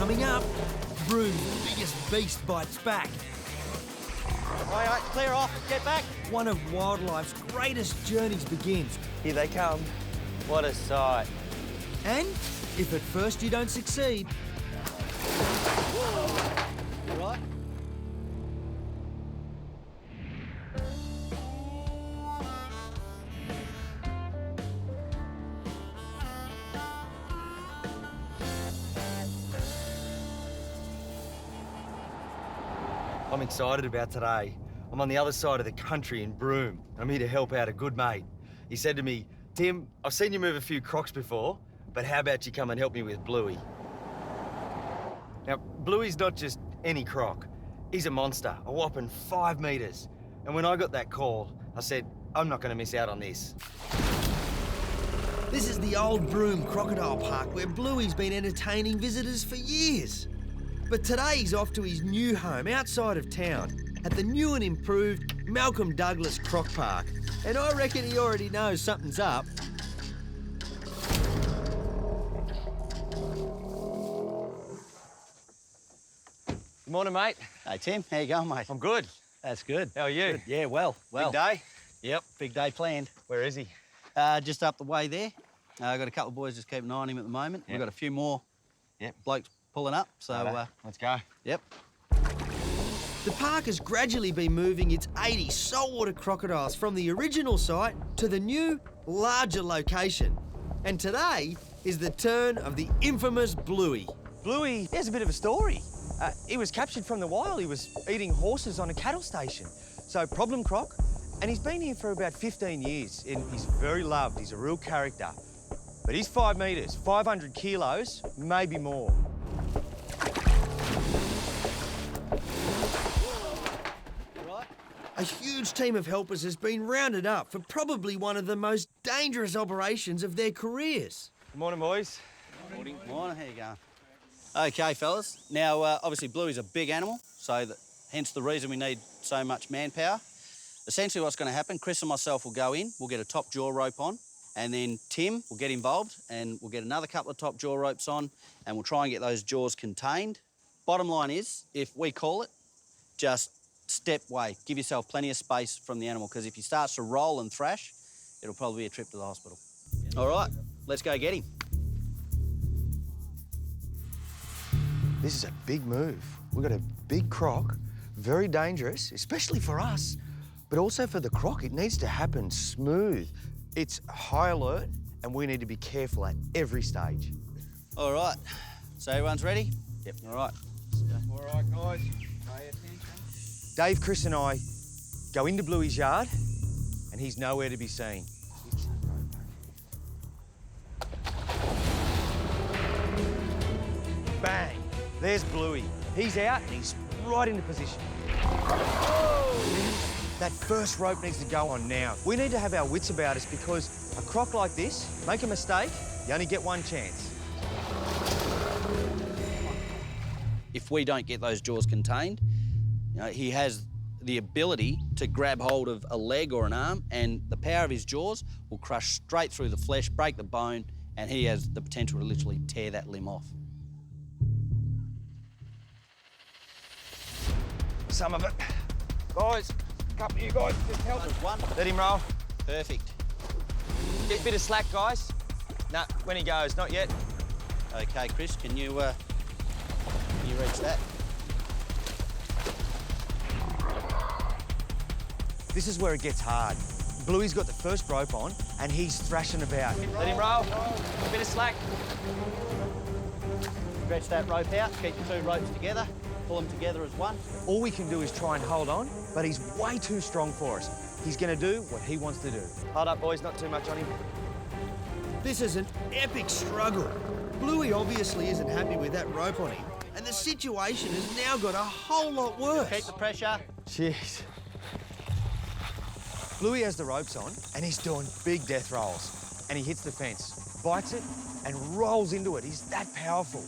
Coming up, Broome's biggest beast bites back. All right, clear off, get back. One of wildlife's greatest journeys begins. Here they come. What a sight. And if at first you don't succeed, All right. I'm excited about today. I'm on the other side of the country in Broome. I'm here to help out a good mate. He said to me, Tim, I've seen you move a few crocs before, but how about you come and help me with Bluey? Now, Bluey's not just any croc. He's a monster, a whopping 5 metres. And when I got that call, I said, I'm not going to miss out on this. this is the old Broome Crocodile Park where Bluey's been entertaining visitors for years. But today he's off to his new home outside of town at the new and improved Malcolm Douglas Croc Park. And I reckon he already knows something's up. Good morning, mate. Hey, Tim, how you going, mate? I'm good. That's good. How are you? Good. Yeah, well. Big day? Yep, big day planned. Where is he? Just up the way there. I've got a couple of boys just keeping an eye on him at the moment. Yep. We've got a few more blokes pulling up, so... let's go. Yep. The park has gradually been moving its 80 saltwater crocodiles from the original site to the new, larger location. And today is the turn of the infamous Bluey. Bluey, he has a bit of a story. He was captured from the wild. He was eating horses on a cattle station. So, problem croc. And he's been here for about 15 years. And he's very loved. He's a real character. But he's 5 metres, 500 kilos, maybe more. A huge team of helpers has been rounded up for probably one of the most dangerous operations of their careers. Good morning, boys. Morning. Morning, how you going? OK, fellas. Now, obviously, Bluey's a big animal, so hence the reason we need so much manpower. Essentially, what's going to happen, Chris and myself will go in, we'll get a top jaw rope on, and then Tim will get involved, and we'll get another couple of top jaw ropes on, and we'll try and get those jaws contained. Bottom line is, if we call it, just step away. Give yourself plenty of space from the animal, because if he starts to roll and thrash, it'll probably be a trip to the hospital. All right, let's go get him. This is a big move. We've got a big croc, very dangerous, especially for us, but also for the croc. It needs to happen smooth. It's high alert, and we need to be careful at every stage. All right, so everyone's ready? Yep. All right. All right, guys, pay attention. Dave, Chris and I go into Bluey's yard, and he's nowhere to be seen. Bang! There's Bluey. He's out and he's right into position. That first rope needs to go on now. We need to have our wits about us because a croc like this, make a mistake, you only get one chance. If we don't get those jaws contained, you know, he has the ability to grab hold of a leg or an arm, and the power of his jaws will crush straight through the flesh, break the bone, and he has the potential to literally tear that limb off. Some of it. Guys, a couple of you guys, just help us. One. Let him roll. Perfect. Get a bit of slack, guys. Nah, when he goes, not yet. Okay, Chris, can you reach that? This is where it gets hard. Bluey's got the first rope on and he's thrashing about. Let him roll. A bit of slack. Stretch that rope out, keep the two ropes together, pull them together as one. All we can do is try and hold on, but he's way too strong for us. He's going to do what he wants to do. Hold up, boys, not too much on him. This is an epic struggle. Bluey obviously isn't happy with that rope on him, and the situation has now got a whole lot worse. Keep the pressure. Jeez. Bluey has the ropes on and he's doing big death rolls. And he hits the fence, bites it, and rolls into it. He's that powerful.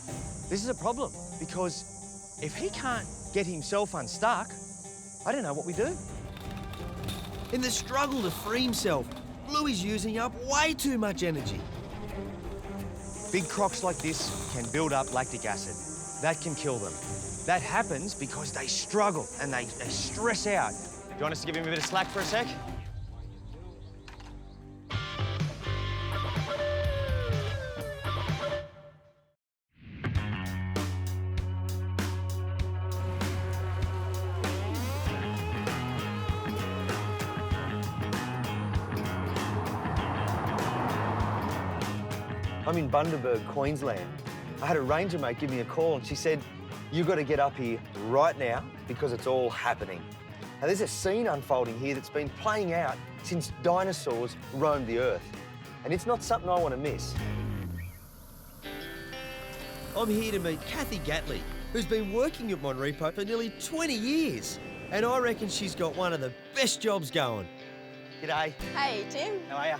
This is a problem because if he can't get himself unstuck, I don't know what we do. In the struggle to free himself, Bluey's using up way too much energy. Big crocs like this can build up lactic acid. that can kill them. That happens because they struggle and they stress out. Do you want us to give him a bit of slack for a sec? I'm in Bundaberg, Queensland. I had a ranger mate give me a call and she said, "You've got to get up here right now because it's all happening." Now, there's a scene unfolding here that's been playing out since dinosaurs roamed the earth. And it's not something I want to miss. I'm here to meet Cathy, who's been working at Monrepo for nearly 20 years. And I reckon she's got one of the best jobs going. G'day. Hey, Tim. How are you?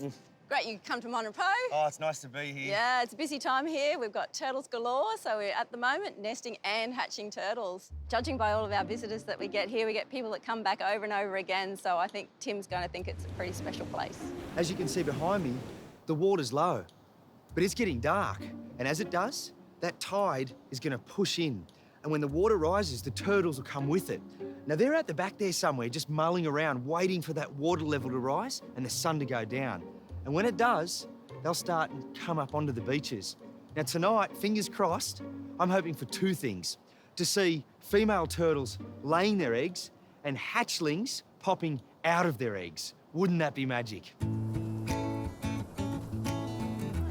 Good. Great you come to Monrepo. Oh, it's nice to be here. Yeah, it's a busy time here. We've got turtles galore, so we're at the moment nesting and hatching turtles. Judging by all of our visitors that we get here, we get people that come back over and over again, so I think Tim's going to think it's a pretty special place. As you can see behind me, the water's low, but it's getting dark. And as it does, that tide is going to push in. And when the water rises, the turtles will come with it. Now, they're at the back there somewhere, just mulling around, waiting for that water level to rise and the sun to go down. And when it does, they'll start and come up onto the beaches. Now, tonight, fingers crossed, I'm hoping for two things. To see female turtles laying their eggs and hatchlings popping out of their eggs. Wouldn't that be magic?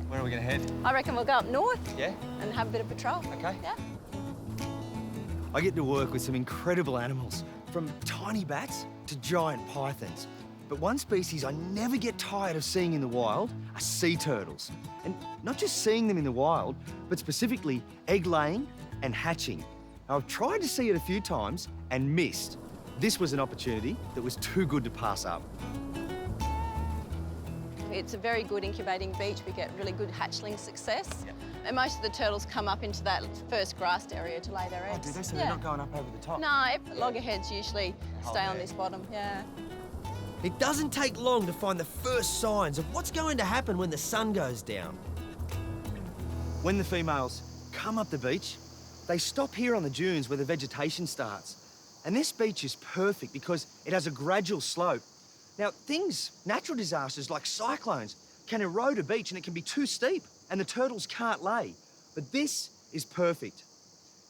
Where are we going to head? I reckon we'll go up north Yeah? and have a bit of patrol. Okay. Yeah. I get to work with some incredible animals, from tiny bats to giant pythons. But one species I never get tired of seeing in the wild are sea turtles. And not just seeing them in the wild, but specifically egg laying and hatching. Now, I've tried to see it a few times and missed. This was an opportunity that was too good to pass up. It's a very good incubating beach. We get really good hatchling success. And most of the turtles come up into that first grassed area to lay their eggs. Oh, do they? So they're not going up over the top? No, loggerheads usually stay on there. this bottom, yeah. It doesn't take long to find the first signs of what's going to happen when the sun goes down. When the females come up the beach, they stop here on the dunes where the vegetation starts. And this beach is perfect because it has a gradual slope. Now, natural disasters like cyclones can erode a beach and it can be too steep and the turtles can't lay. But this is perfect.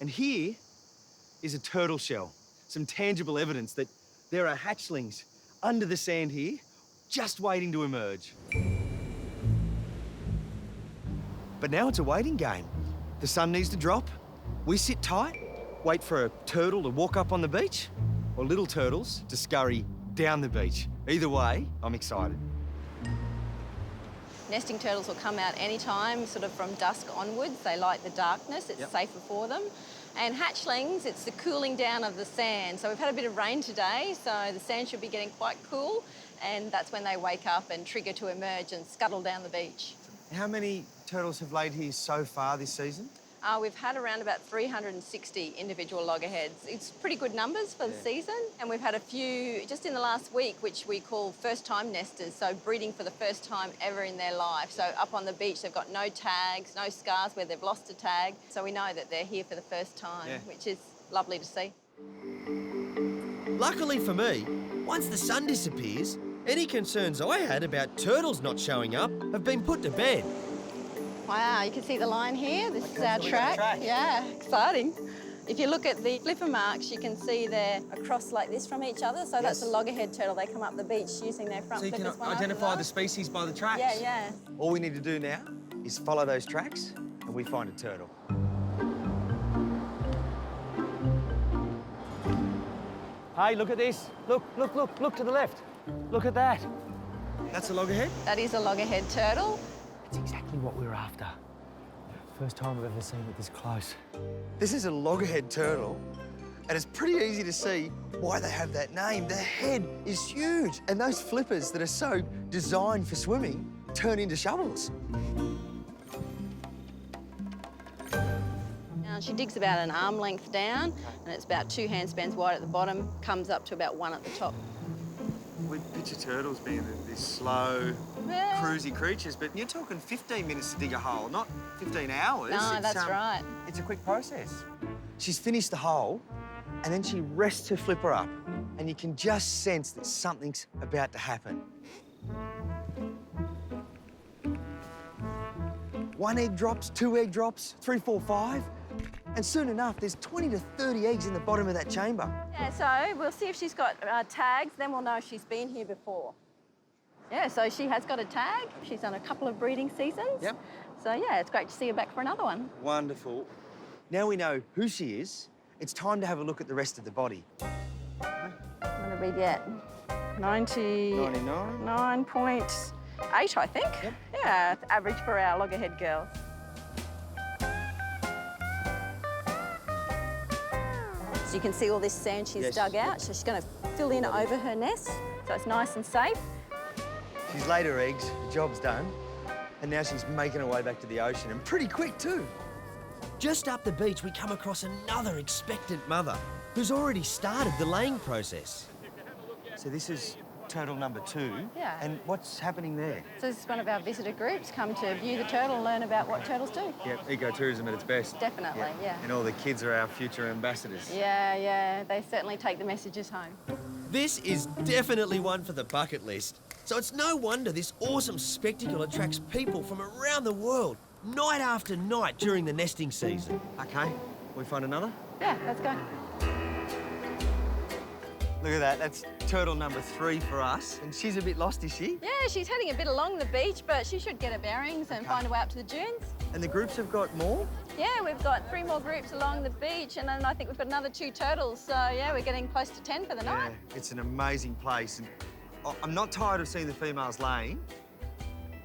And here is a turtle shell, some tangible evidence that there are hatchlings under the sand here, just waiting to emerge. But now it's a waiting game. The sun needs to drop. We sit tight, wait for a turtle to walk up on the beach, or little turtles to scurry down the beach. Either way, I'm excited. Nesting turtles will come out anytime, sort of from dusk onwards. They like the darkness, it's safer for them. And hatchlings, it's the cooling down of the sand. So we've had a bit of rain today, so the sand should be getting quite cool, and that's when they wake up and trigger to emerge and scuttle down the beach. How many turtles have laid here so far this season? We've had around about 360 individual loggerheads. It's pretty good numbers for the season. And we've had a few just in the last week, which we call first-time nesters, so breeding for the first time ever in their life. So up on the beach, they've got no tags, no scars where they've lost a tag. So we know that they're here for the first time, which is lovely to see. Luckily for me, once the sun disappears, any concerns I had about turtles not showing up have been put to bed. Wow, you can see the line here. This is our so we got a track. track. Yeah, exciting. If you look at the flipper marks, you can see they're across like this from each other. So that's a loggerhead turtle. They come up the beach using their front So you flippers. can one after identify another. the species by the tracks? Yeah, yeah. All we need to do now is follow those tracks and we find a turtle. Hey, look at this. Look to the left. Look at that. That's a loggerhead? That is a loggerhead turtle. That's exactly what we were after. First time I've ever seen it this close. This is a loggerhead turtle, and it's pretty easy to see why they have that name. Their head is huge, and those flippers that are so designed for swimming turn into shovels. Now, she digs about an arm length down, and it's about 2 handspans wide at the bottom, comes up to about 1 at the top. We picture turtles being this slow, cruisy creatures, but you're talking 15 minutes to dig a hole, not 15 hours. No, that's right. It's a quick process. She's finished the hole, and then she rests her flipper up, and you can just sense that something's about to happen. 1 egg drops, 2 egg drops, 3, 4, 5, and soon enough, there's 20 to 30 eggs in the bottom of that chamber. Yeah, so we'll see if she's got tags, then we'll know if she's been here before. Yeah, so she has got a tag. She's done a couple of breeding seasons. Yep. So, yeah, it's great to see her back for another one. Wonderful. Now we know who she is, it's time to have a look at the rest of the body. I'm going to read yet. 99.8, I think. Yep. Yeah, it's average for our loggerhead girls. So you can see all this sand she's dug out. So she's going to fill in over her nest, so it's nice and safe. She's laid her eggs, the job's done, and now she's making her way back to the ocean, and pretty quick too. Just up the beach, we come across another expectant mother who's already started the laying process. So this is turtle number 2. Yeah. And what's happening there? So this is one of our visitor groups, come to view the turtle and learn about what turtles do. Yep, ecotourism at its best. Definitely, yeah. And all the kids are our future ambassadors. Yeah, they certainly take the messages home. This is definitely one for the bucket list. So it's no wonder this awesome spectacle attracts people from around the world, night after night during the nesting season. Okay, we find another? Yeah, let's go. Look at that, that's turtle number 3 for us. And she's a bit lost, is she? Yeah, she's heading a bit along the beach, but she should get her bearings and find her way up to the dunes. And the groups have got more? Yeah, we've got 3 more groups along the beach, and then I think we've got another 2 turtles. So, yeah, we're getting close to 10 for the night. Yeah, it's an amazing place. And I'm not tired of seeing the females laying,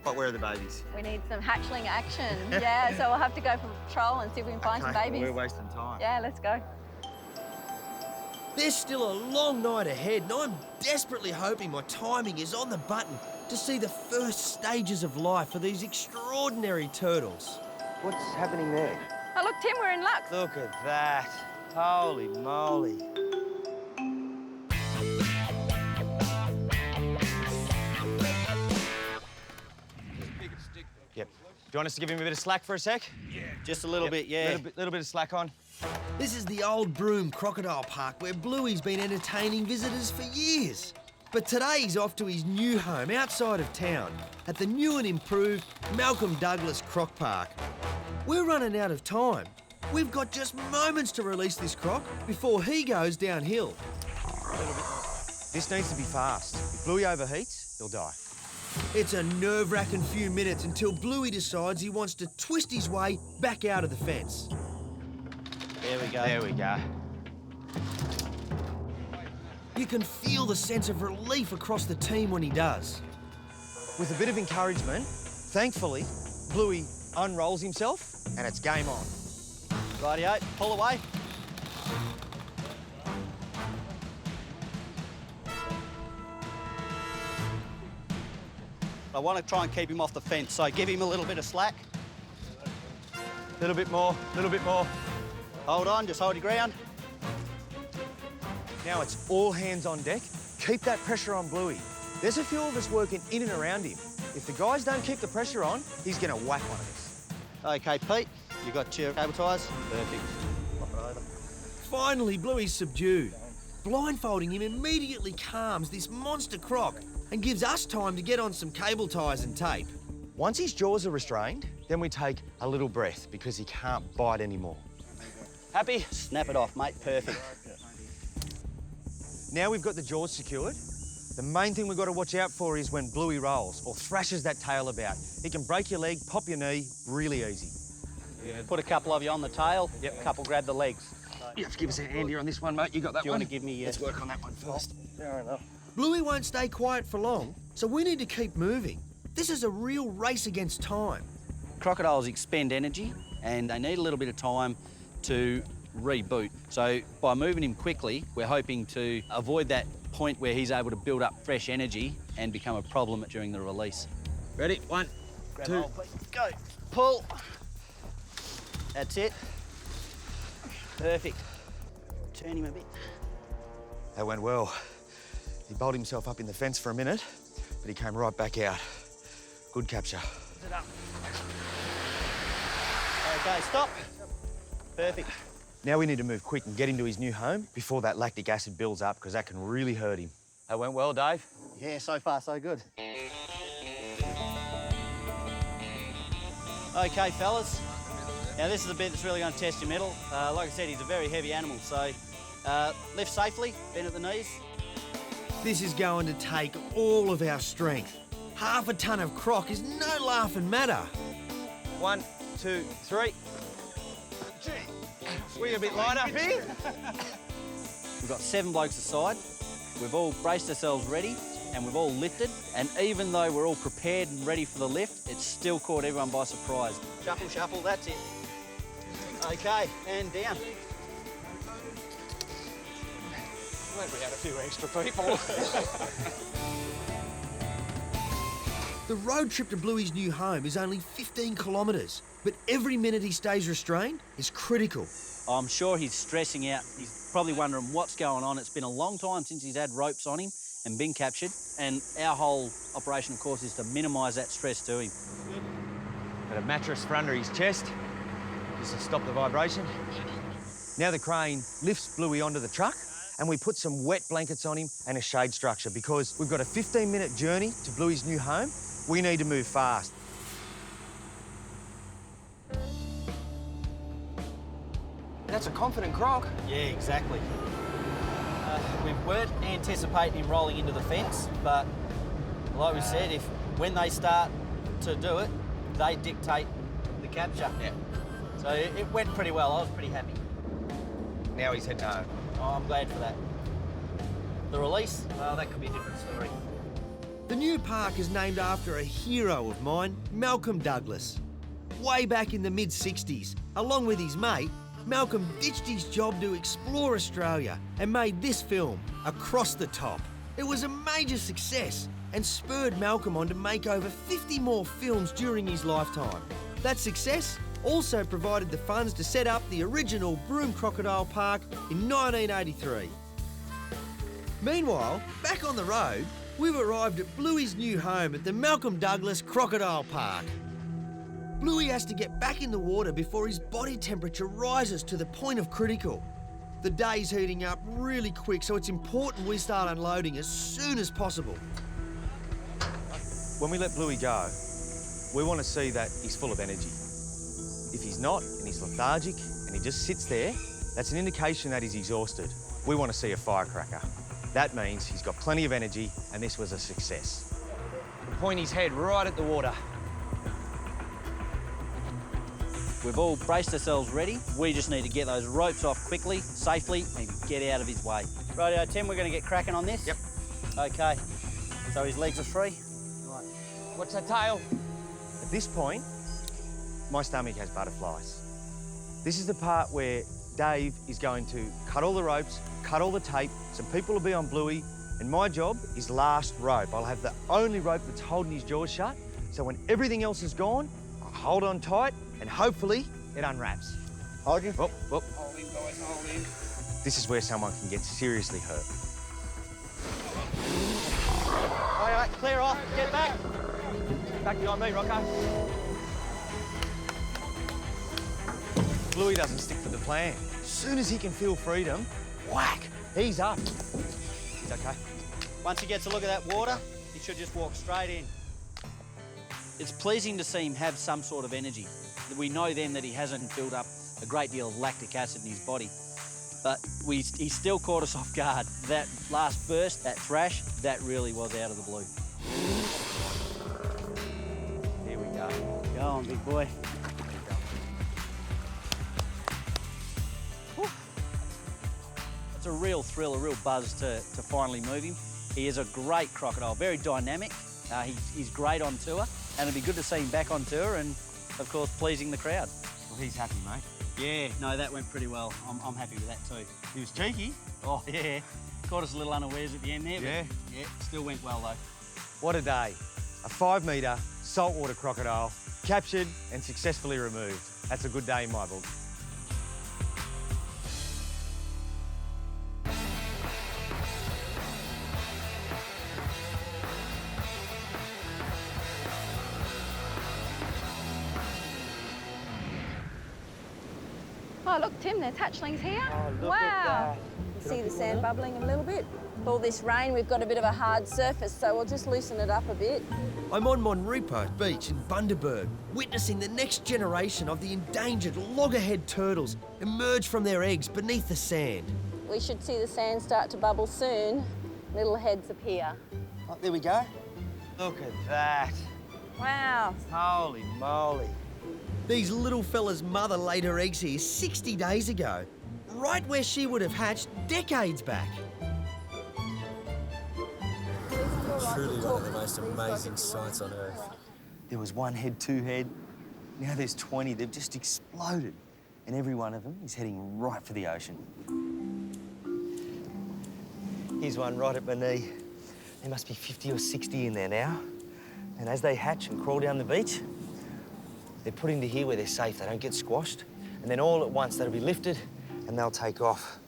but where are the babies? We need some hatchling action. Yeah, so we'll have to go for a patrol and see if we can find some babies. We're wasting time. Yeah, let's go. There's still a long night ahead, and I'm desperately hoping my timing is on the button to see the first stages of life for these extraordinary turtles. What's happening there? Oh, look, Tim, we're in luck. Look at that. Holy moly. Yep. Do you want us to give him a bit of slack for a sec? Just a little bit, yeah. Little bit of slack on. This is the old Broome Crocodile Park where Bluey's been entertaining visitors for years. But today he's off to his new home outside of town at the new and improved Malcolm Douglas Croc Park. We're running out of time. We've got just moments to release this croc before he goes downhill. This needs to be fast. If Bluey overheats, he'll die. It's a nerve-wracking few minutes until Bluey decides he wants to twist his way back out of the fence. There we go. There we go. You can feel the sense of relief across the team when he does. With a bit of encouragement, thankfully, Bluey unrolls himself and it's game on. Rightio, pull away. I want to try and keep him off the fence, so give him a little bit of slack. A little bit more, a little bit more. Hold on, just hold your ground. Now it's all hands on deck. Keep that pressure on Bluey. There's a few of us working in and around him. If the guys don't keep the pressure on, he's going to whack one of us. Okay, Pete, you got your cable ties? Perfect. Pop it over. Finally, Bluey's subdued. Blindfolding him immediately calms this monster croc and gives us time to get on some cable ties and tape. Once his jaws are restrained, then we take a little breath because he can't bite anymore. Happy? Snap it off, mate. Perfect. Now we've got the jaws secured. The main thing we've got to watch out for is when Bluey rolls or thrashes that tail about. He can break your leg, pop your knee, really easy. Yeah. Put a couple of you on the tail. Yep. A couple grab the legs. You have to give us a hand here on this one, mate. You got that Do you want to give me... Let's work on that one first. Fair enough. Bluey won't stay quiet for long, so we need to keep moving. This is a real race against time. Crocodiles expend energy and they need a little bit of time to reboot. So by moving him quickly, we're hoping to avoid that point where he's able to build up fresh energy and become a problem during the release. Ready? 1, 2, go. Pull. That's it. Perfect. Turn him a bit. That went well. He bowled himself up in the fence for a minute, but he came right back out. Good capture. Okay, stop. Perfect. Now we need to move quick and get him to his new home before that lactic acid builds up, because that can really hurt him. That went well, Dave. Yeah, so far so good. Okay, fellas. Now this is the bit that's really going to test your mettle. Like I said, he's a very heavy animal, so lift safely, bend at the knees. This is going to take all of our strength. Half a ton of croc is no laughing matter. 1, 2, 3. We're a bit light up here. We've got 7 blokes aside. We've all braced ourselves ready and we've all lifted. And even though we're all prepared and ready for the lift, it's still caught everyone by surprise. Shuffle, shuffle, that's it. Okay, and down. Glad we had a few extra people. The road trip to Bluey's new home is only 15 kilometres, but every minute he stays restrained is critical. I'm sure he's stressing out. He's probably wondering what's going on. It's been a long time since he's had ropes on him and been captured. And our whole operation, of course, is to minimise that stress to him. Got a mattress for under his chest, just to stop the vibration. Now the crane lifts Bluey onto the truck and we put some wet blankets on him and a shade structure, because we've got a 15-minute journey to Bluey's new home. We need to move fast. That's a confident croc. Yeah, exactly. We weren't anticipating him rolling into the fence, but like we said, when they start to do it, they dictate the capture. Yeah. So it went pretty well. I was pretty happy. Now he's heading home. Oh, I'm glad for that. The release, well, that could be a different story. The new park is named after a hero of mine, Malcolm Douglas. Way back in the mid-60s, along with his mate, Malcolm ditched his job to explore Australia and made this film, Across the Top. It was a major success and spurred Malcolm on to make over 50 more films during his lifetime. That success also provided the funds to set up the original Broome Crocodile Park in 1983. Meanwhile, back on the road, we've arrived at Bluey's new home at the Malcolm Douglas Crocodile Park. Bluey has to get back in the water before his body temperature rises to the point of critical. The day's heating up really quick, so it's important we start unloading as soon as possible. When we let Bluey go, we want to see that he's full of energy. If he's not, and he's lethargic, and he just sits there, that's an indication that he's exhausted. We want to see a firecracker. That means he's got plenty of energy, and this was a success. Point his head right at the water. We've all braced ourselves ready. We just need to get those ropes off quickly, safely, and get out of his way. Rightio, Tim, we're going to get cracking on this? Yep. Okay. So his legs are free? Right. Watch that tail. At this point, my stomach has butterflies. This is the part where Dave is going to cut all the ropes, cut all the tape. Some people will be on Bluey, and my job is last rope. I'll have the only rope that's holding his jaws shut, so when everything else is gone, I'll hold on tight, and hopefully it unwraps. Hold you. Whoop, whoop. Hold in, guys, hold in. This is where someone can get seriously hurt. All right, clear off. Get back. Back behind me, Rocco. Bluey doesn't stick to the plan. As soon as he can feel freedom, whack, he's up. He's okay. Once he gets a look at that water, he should just walk straight in. It's pleasing to see him have some sort of energy. We know then that he hasn't built up a great deal of lactic acid in his body. But he still caught us off guard. That last burst, that thrash, that really was out of the blue. Here we go. Go on, big boy. Whew. It's a real thrill, a real buzz to finally move him. He is a great crocodile, very dynamic. He's great on tour, and it'll be good to see him back on tour and, of course, pleasing the crowd. Well, he's happy, mate. Yeah, no, that went pretty well. I'm happy with that too. He was cheeky. Oh, yeah. Caught us a little unawares at the end there, but Yeah. yeah, still went well though. What a day. A 5-metre saltwater crocodile, captured and successfully removed. That's a good day in my book. Oh, look, Tim, there's hatchlings here. Oh, look wow. at that. You see the sand bubbling a little bit? With all this rain, we've got a bit of a hard surface, so we'll just loosen it up a bit. I'm on Monripo Beach in Bundaberg, witnessing the next generation of the endangered loggerhead turtles emerge from their eggs beneath the sand. We should see the sand start to bubble soon. Little heads appear. Oh, there we go. Look at that. Wow. Holy moly. These little fellas' mother laid her eggs here 60 days ago, right where she would have hatched decades back. Truly one of the most amazing sights on Earth. There was one head, two head. Now there's 20. They've just exploded. And every one of them is heading right for the ocean. Here's one right at my knee. There must be 50 or 60 in there now. And as they hatch and crawl down the beach, they're put into here where they're safe. They don't get squashed. And then all at once, they'll be lifted and they'll take off.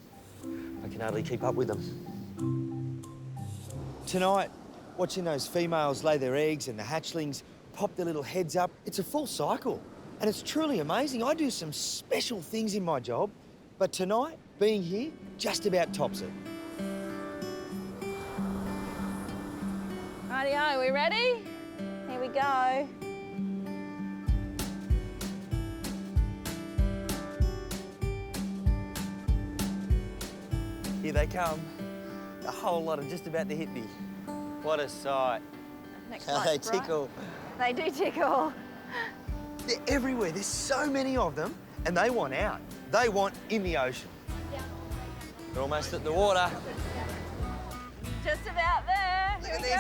I can hardly keep up with them. Tonight, watching those females lay their eggs and the hatchlings pop their little heads up, it's a full cycle. And it's truly amazing. I do some special things in my job, but tonight, being here, just about tops it. Rightio, we ready? Here we go. Here they come. A whole lot are just about to hit me. What a sight. Next How they light's bright. tickle. They do tickle. They're everywhere. There's so many of them, and they want out. They want in the ocean. They're almost at the water. Just about there. Look Here at we this.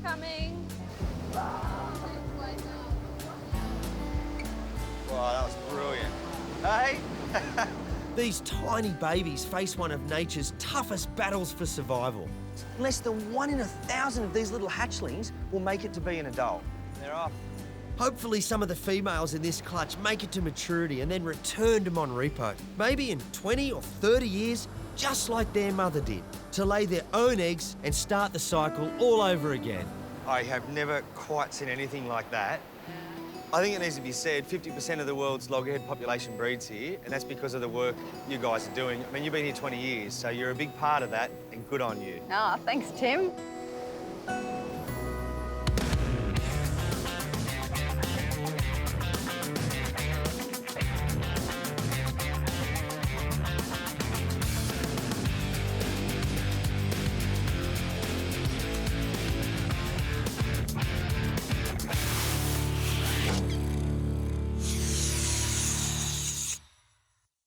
go. Coming. Wow, that was brilliant. Hey? These tiny babies face one of nature's toughest battles for survival. Less than 1 in 1,000 of these little hatchlings will make it to be an adult. They're off. Hopefully some of the females in this clutch make it to maturity and then return to Monripo, maybe in 20 or 30 years, just like their mother did, to lay their own eggs and start the cycle all over again. I have never quite seen anything like that. I think it needs to be said, 50% of the world's loggerhead population breeds here, and that's because of the work you guys are doing. I mean, you've been here 20 years, so you're a big part of that, and good on you. Ah, thanks, Tim.